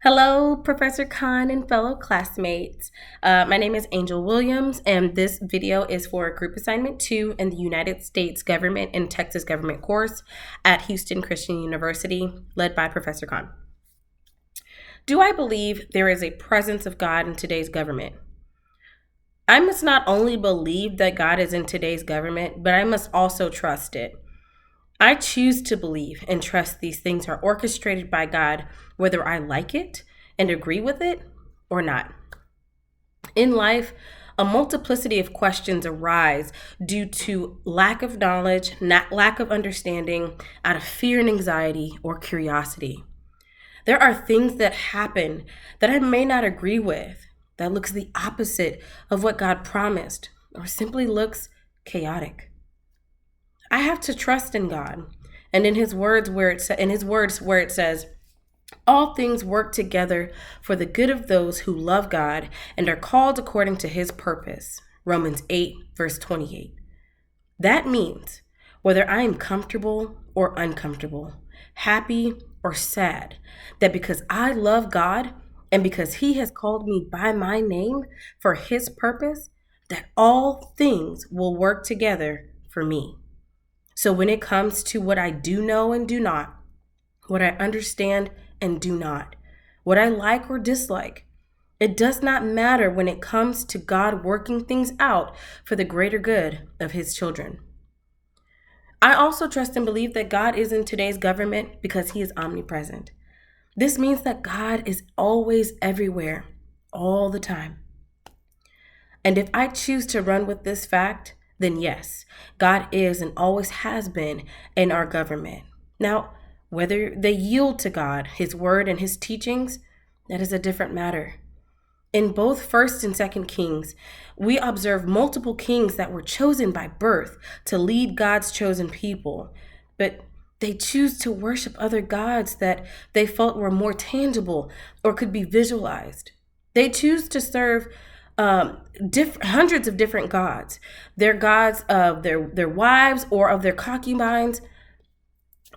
Hello, Professor Conn and fellow classmates. My name is Angel Williams, and this video is for Group Assignment 2 in the United States Government and Texas Government course at Houston Christian University, led by Professor Conn. Do I believe there is a presence of God in today's government? I must not only believe that God is in today's government, but I must also trust it. I choose to believe and trust these things are orchestrated by God, whether I like it and agree with it or not. In life, a multiplicity of questions arise due to lack of knowledge, lack of understanding, out of fear and anxiety or curiosity. There are things that happen that I may not agree with, that looks the opposite of what God promised, or simply looks chaotic. I have to trust in God and in his words where it says, all things work together for the good of those who love God and are called according to his purpose. Romans 8, verse 28. That means whether I am comfortable or uncomfortable, happy or sad, that because I love God and because he has called me by my name for his purpose, that all things will work together for me. So when it comes to what I do know and do not, what I understand and do not, what I like or dislike, it does not matter when it comes to God working things out for the greater good of his children. I also trust and believe that God is in today's government because he is omnipresent. This means that God is always everywhere, all the time. And if I choose to run with this fact, then yes, God is and always has been in our government. Now, whether they yield to God, his word, and his teachings, that is a different matter. In both 1st and 2nd Kings, we observe multiple kings that were chosen by birth to lead God's chosen people, but they choose to worship other gods that they felt were more tangible or could be visualized. They choose to serve hundreds of different gods, their gods of their wives or of their concubines.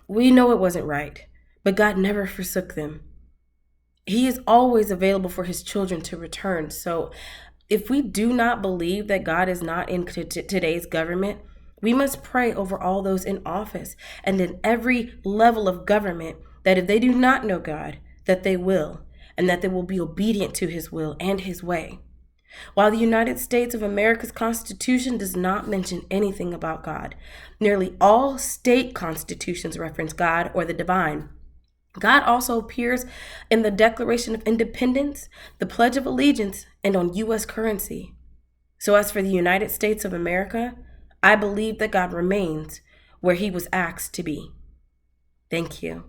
We know it wasn't right, but God never forsook them. He is always available for his children to return. So if we do not believe that God is not in today's government, we must pray over all those in office and in every level of government that if they do not know God, that they will, and that they will be obedient to his will and his way. While the United States of America's Constitution does not mention anything about God, nearly all state constitutions reference God or the divine. God also appears in the Declaration of Independence, the Pledge of Allegiance, and on U.S. currency. So as for the United States of America, I believe that God remains where he was asked to be. Thank you.